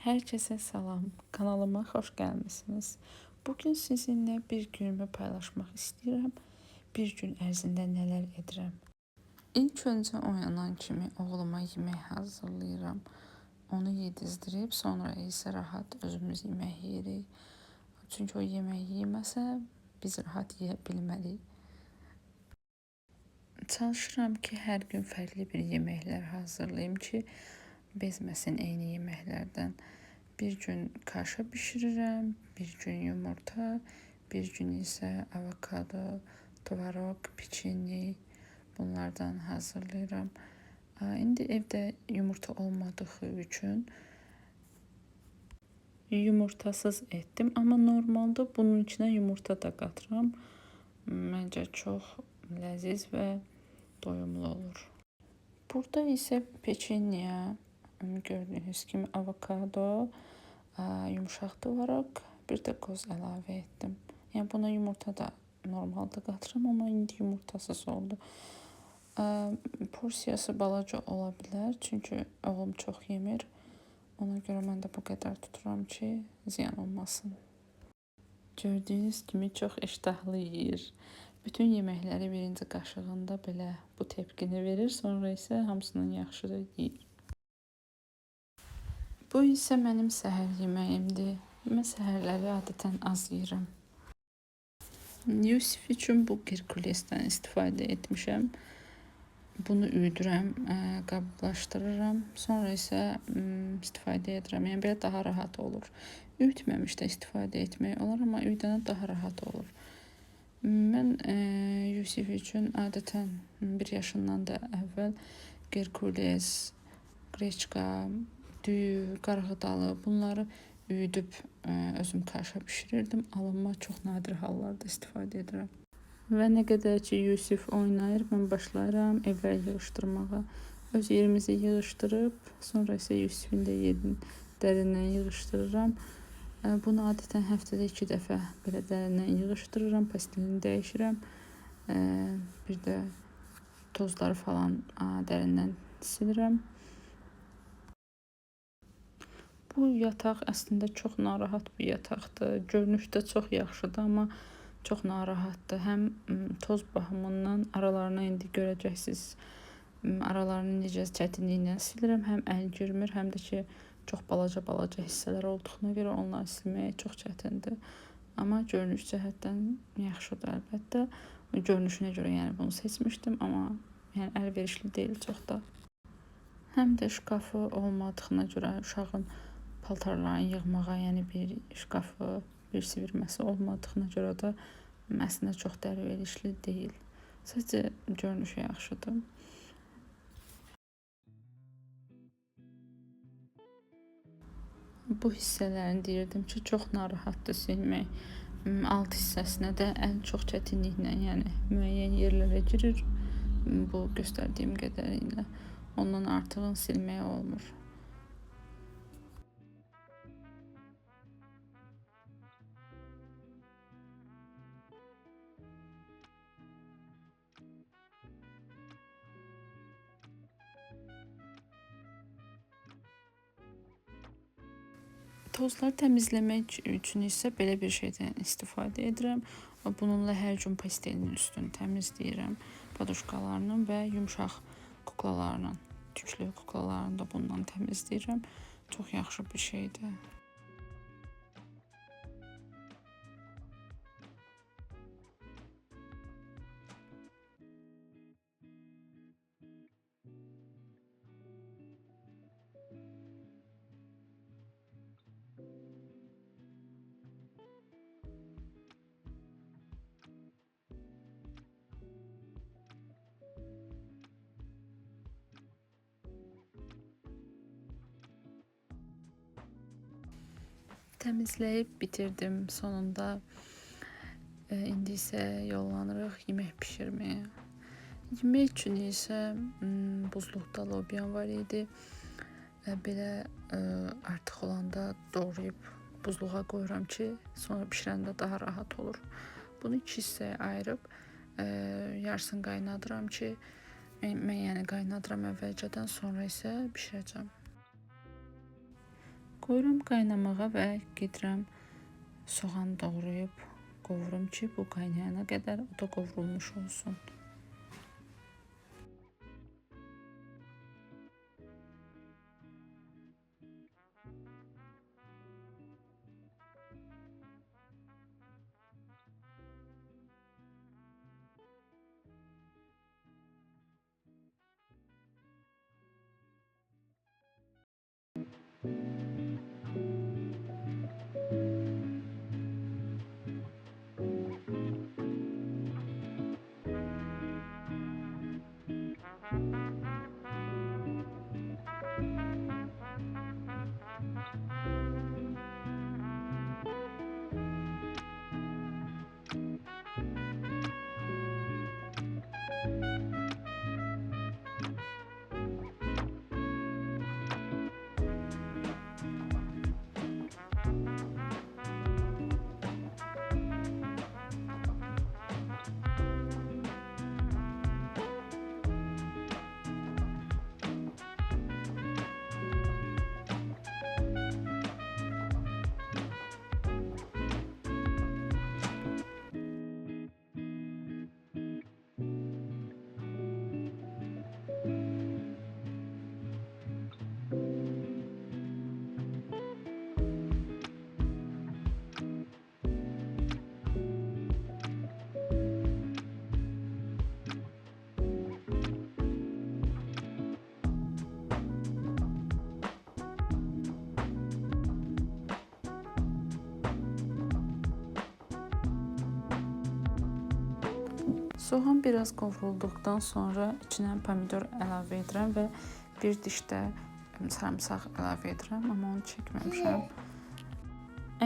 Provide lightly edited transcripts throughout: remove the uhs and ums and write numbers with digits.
Herkese salam, kanalıma hoş gəlmisiniz. Bugün sizinle bir günümü paylaşmak istiyorum. Bir gün ərzində nələr edirəm. İlk öncə oyanan kimi oğluma yemək hazırlayıram. Onu yedizdirib sonra isə rahat özümüz yemək yeyirik. Çünki o yemək yeməsə biz rahat yeyə bilmərik. Çalışıram ki, hər gün fərqli bir yeməklər hazırlayayım ki, bezməsin eyni yeməklərdən. Bir gün kaşa bişirirəm, bir gün yumurta, bir gün isə avokado, tvarog, peçeni bunlardan hazırlayıram. İndi evdə yumurta olmadığı üçün yumurtasız etdim, amma normalda bunun içinə yumurta da qatıram. Məncə çox ləziz və doyumlu olur. Burada isə peçeniya, gördüğünüz kimi avokado, yumuşaq tvaraq, bir də qoz əlavə etdim. Yəni buna yumurta da normalda qatıram, amma indi yumurtasız oldu. Porsiyası balaca ola bilər, çünki oğlum çox yemir. Ona görə mən də bu qədər tuturam ki, ziyan olmasın. Gördüğünüz kimi çox iştahlı yeyir. Bütün yeməkləri birinci qaşığında belə bu tepkini verir, sonra isə hamısını yaxşı yeyir. Bu isə mənim səhər yeməyimdir. Mən səhərləri adətən az yeyirəm. Yusif üçün bu Herkulesdən istifadə etmişəm. Bunu üyüdürəm, qablaşdırıram. Sonra isə istifadə edirəm. Yəni belə daha rahat olur. Üyütməmiş də istifadə etmək olar, amma üydənə daha rahat olur. Mən Yusif üçün adətən 1 yaşından da əvvəl Herkules, qreçka, düyü, qarğıdalı bunları üyüdüb özüm kaşa bişirirdim. Alınma çox nadir hallarda istifadə edirəm. Və nə qədər ki Yusif oynayır, mən başlayıram evləri yığışdırmağa. Öz yerimizi yığışdırıb, sonra isə Yusifin də yerini dərindən yığışdırıram. Bunu adətən həftədə 2 dəfə belə dərindən yığışdırıram, pastelini dəyişirəm. Bir də tozları falan dərindən silirəm. Bu yataq əslində çox narahat bir yataqdır. Görünüşdə çox yaxşıdır, amma çox narahatdır. Həm toz baxımından aralarına indi görəcəksiniz. Aralarını necə çətinliklə silirəm. Həm əl girmir, həm də ki çox balaca hissələr olduğuna görə onları silməyə çox çətindir. Amma görünüş cəhətdən yaxşıdır əlbəttə. Görünüşünə görə yəni bunu seçmişdim, amma yəni əlverişli deyil çox da. Həm də şkafı olmadığına görə uşağın paltarlarını yığmağa, yəni bir şkafı, bir sivirməsi olmadığına görə də əslində çox da əlverişli deyil. Sadəcə görünüşü yaxşıdır. Bu hissələrini deyirdim ki, çox narahatdır silmək. Alt hissəsinə də ən çox çətinliklə, yəni müəyyən yerlərə girir. Bu göstərdiyim qədərilə. Ondan artığını silmək olmur. Tozları təmizləmək üçün isə belə bir şeydən istifadə edirəm. Bununla hər gün pastelinin üstünü təmizləyirəm. Podoşkalarının və yumşaq kuklalarının, tüklü kuklalarını da bundan təmizləyirəm. Çox yaxşı bir şeydir. Təmizləyib bitirdim sonunda. İndi isə yollanırıq yemək bişirməyə. Yemək üçün isə buzluqda lobyan var idi. Belə artıq olanda doğrayıb buzluğa qoyuram ki, sonra bişirəndə daha rahat olur. Bunu 2 hissəyə ayırıb yarısını qaynadıram ki, mən yəni qaynadıram əvvəlcədən, sonra isə bişirəcəm. Qoyuram qaynamağa və gedirəm soğan doğrayıb qovurum ki, bu qaynayana qədər o da qovrulmuş olsun. Soğan biraz qovrulduqdan sonra içinə pomidor əlavə edirəm və bir diş də sarımsaq əlavə edirəm, amma onu çəkməmişəm.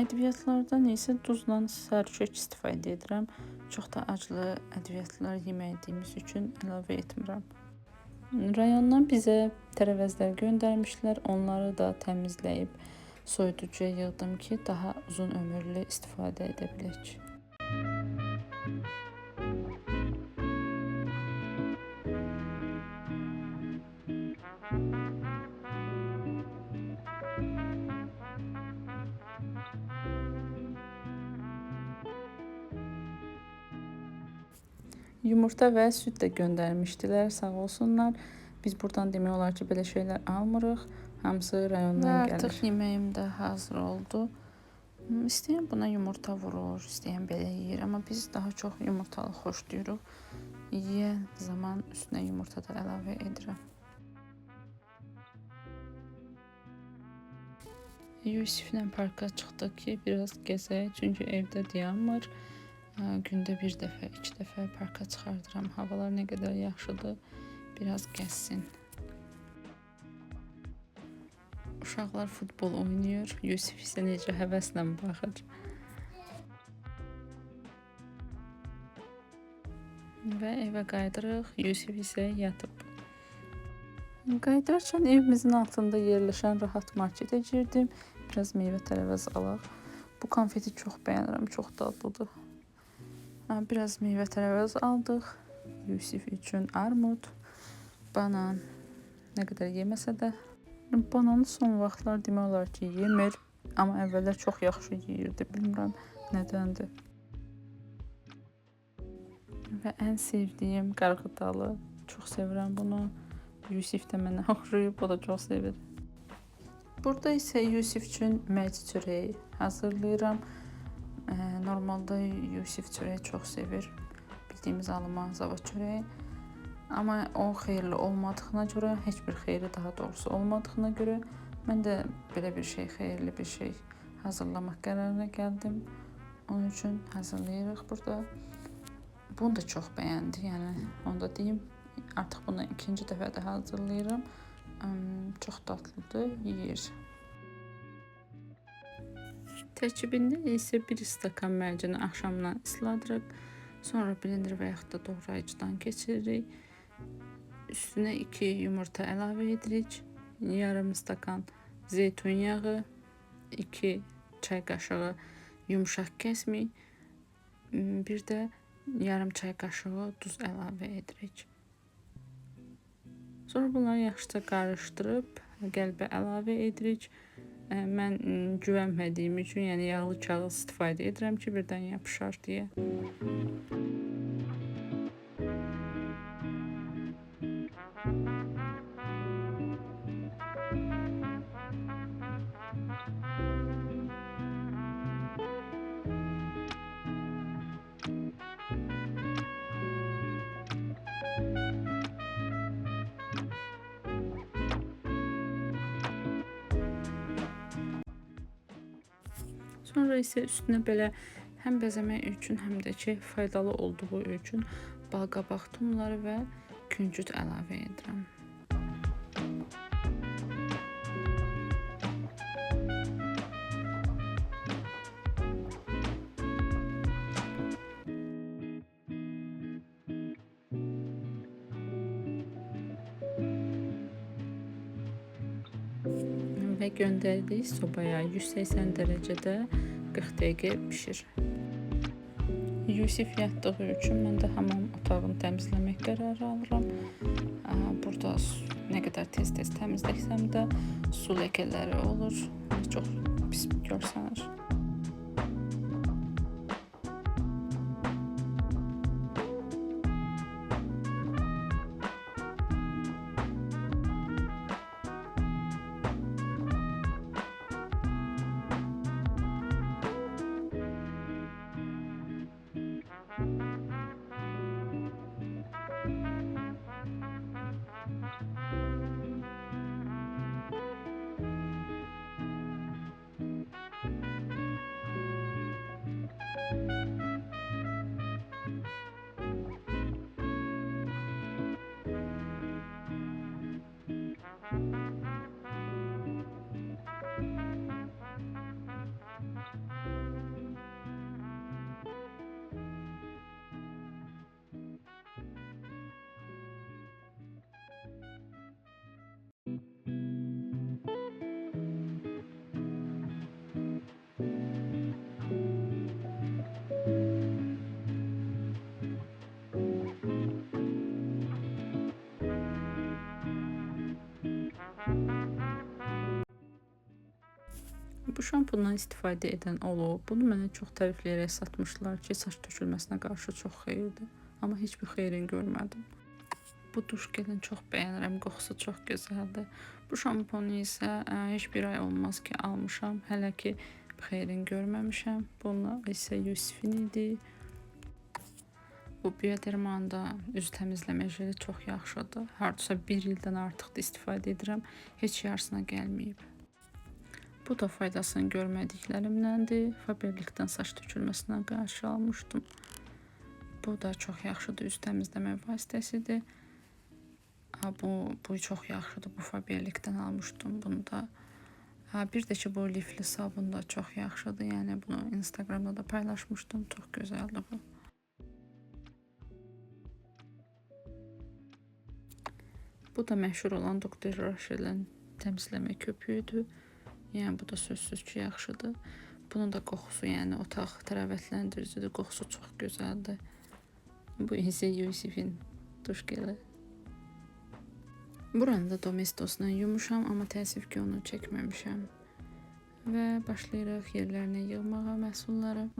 Ədviyyatlardan isə duzla sərçək istifadə edirəm. Çox da acılı ədviyyatlar yemədiyimiz üçün əlavə etmirəm. Rayondan bizə tərəvəzlər göndərmişlər. Onları da təmizləyib soyuducuya yığdım ki, daha uzun ömürlü istifadə edə bilək. Yumurta və süd də göndərmişdilər, sağ olsunlar. Biz buradan demək olar ki, belə şeylər almırıq. Hamısı rayondan gəlir. Artıq yeməyim də hazır oldu. İstəyən buna yumurta vurur, istəyən belə yeyir. Amma biz daha çox yumurtalı xoşlayırıq. Yeyən zaman üstünə yumurta da əlavə edirəm. Yusiflə parka çıxdıq ki, biraz gəzək, çünki evdə dayanmır. Gündə bir dəfə, 2 dəfə parka çıxardıram. Havalar nə qədər yaxşıdır, biraz gəzsin. Uşaqlar futbol oynayır, Yusif isə necə həvəslə baxır. Və evə qayıdırıq, Yusif isə yatıb. Qayıdarkən evimizin altında yerləşən rahat marketə girdim. Biraz meyvə tərəvəz alaq. Bu konfeti çox bəyənirəm, çox dadlıdır. Biraz meyvə tərəvəz aldıq. Yusif üçün armud, banan, nə qədər yeməsə də. Bananı son vaxtlar demək olar ki, yemir. Amma əvvəllər çox yaxşı yeyirdi, bilmirəm nədəndir. Və ən sevdiyim qarğıdalı. Çox sevirəm bunu. Yusif də mənə oxşayıb, o da çox sevir. Burada isə Yusif üçün mərci çörəyi hazırlayıram. Normalda Yusif çörəyi çox sevir. Bildiyimiz Alman zava çörəyi. Amma o xeyirli olmadığına görə, heç bir xeyri daha doğrusu olmadığına görə mən də belə bir şey, xeyirli bir şey hazırlamaq qərarına gəldim. Onun üçün hazırlayırıq burada. Bunu da çox bəyəndi. Yəni onu da deyim, artıq bunu ikinci dəfə də hazırlayıram. Çox dadlıdır, yeyir. Tərkibində isə 1 stakan mərcini axşamdan isladırıq. Sonra blender və yaxud da doğrayıcıdan keçiririk. Üstünə 2 yumurta əlavə edirik. Yarım stakan zeytun yağı, 2 çay qaşığı yumşaq kəsmik, bir də yarım çay qaşığı duz əlavə edirik. Sonra bunları yaxşıca qarışdırıb qəlbə əlavə edirik. mən güvənmədiyim üçün, yəni yağlı kağız istifadə edirəm ki, birdən yapışar deyə. Sonra isə üstünə belə həm bəzəmək üçün, həm də ki, faydalı olduğu üçün balqabaq tumları və küncüt əlavə edirəm. Və göndərdik sobaya 180 dərəcədə 40 dəqiqə bişir. Yusif yatdığı üçün mən də hamam otağını təmizləmək qərarı alıram. Burada nə qədər tez-tez təmizləsəm də su ləkələri olur, çox pis görsənir. Bu şampundan istifadə edən olub. Bunu mənə çox tərifləyərək satmışlar ki, saç tökülməsinə qarşı çox xeyirdir. Amma heç bir xeyrini görmədim. Bu duş gelini çox bəyənirəm, qoxusu çox gözəldir. Bu şampunu isə heç bir ay olmaz ki almışam. Hələ ki xeyrini görməmişəm. Bununla isə Yusifin idi. Bu Biodermanda üz təmizləmə jeli çox yaxşıdır. Hardasa 1 ildən artıqdır istifadə edirəm. Heç yarısına gəlməyib. Bu da faydasını görmədiklərimdəndir. Faberlikdən saç tökülməsinə qarşı almışdım. Bu da çox yaxşıdır, üz təmizləmə vasitəsidir. Bu çox yaxşıdır. Bu Faberlikdən almışdım bunu da. Bir də ki, bu lifli sabun da çox yaxşıdır. Yəni bunu Instagramda da paylaşmışdım. Çox gözəldir bu. Bu da məşhur olan Dr. Rochel'in təmizləmə köpüyüdür. Yəni bu da sözsüz ki, yaxşıdır. Bunun da qoxusu, yəni otaq təravətlərdiricidir. Qoxusu çox gözəldir. Bu isə Yusifin duş geli. Buranı da Domestosla yumuşam, amma təəssüf ki, onu çəkməmişəm. Və başlayırıq yerlərinə yığmağa məhsulları.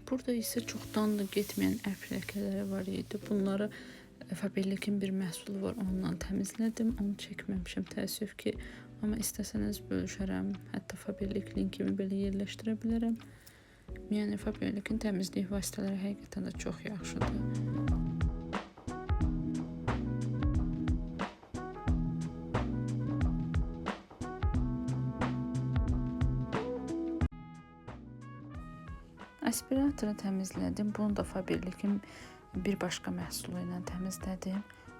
Burada isə çoxdandır getməyən ərk ləkələri var idi. Bunları Faberlic'in bir məhsulu var, ondan təmizlədim. Onu çəkməmişəm təəssüf ki. Amma istəsəniz bölüşərəm. Hətta Faberlic linkimi belə yerləşdirə bilərəm. Yəni Faberlic'in təmizlik vasitələri həqiqətən də çox yaxşıdır. Aspiratoru təmizlədim. Bunu da Faberlic'in bir başqa məhsulu ilə təmizlədim.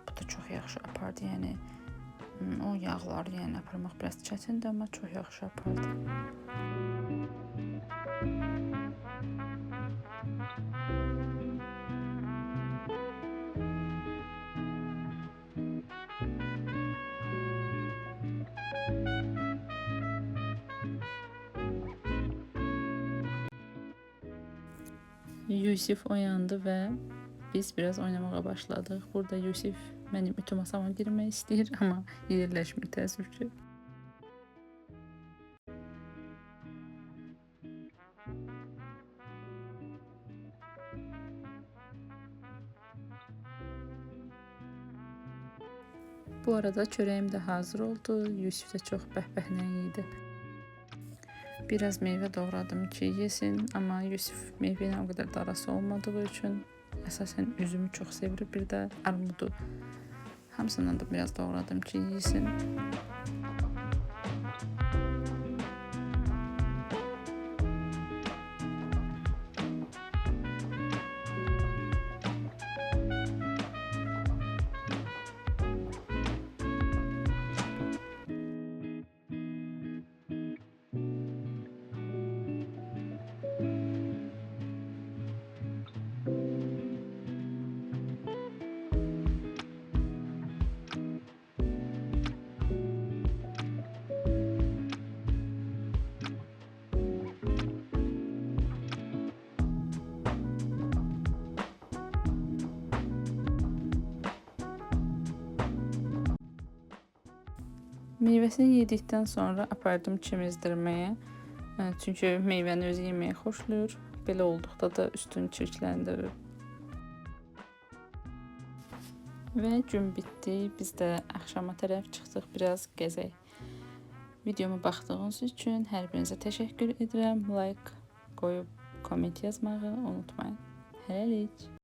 Bu da çox yaxşı apardı. Yəni o yağları yəni aparmaq biraz çətindir, amma çox yaxşı apardı. Yusif oyandı və biz biraz oynamağa başladıq. Burada Yusif mənim ütü masama girmək istəyir, amma yerləşmir təəssüf ki. Bu arada çörəyim də hazır oldu. Yusif də çox bəhbəhlə yedi. Biraz meyvə doğradım ki yesin, amma Yusif meyvə ilə o qədər da arası olmadığı üçün əsasən üzümü çox sevir, bir də armudu. Hamısından da biraz doğradım ki yesin. Meyvəsini yedikdən sonra apardım çimizdirməyə. Çünki meyvəni özü yeməyi xoşlayır. Belə olduqda da üstünü çirkləndirir. Və gün bitdi. Biz də axşama tərəf çıxdıq, biraz gəzək. Videoma baxdığınız üçün hər birinizə təşəkkür edirəm. Like qoyub komment yazmağı unutmayın. Hələlik.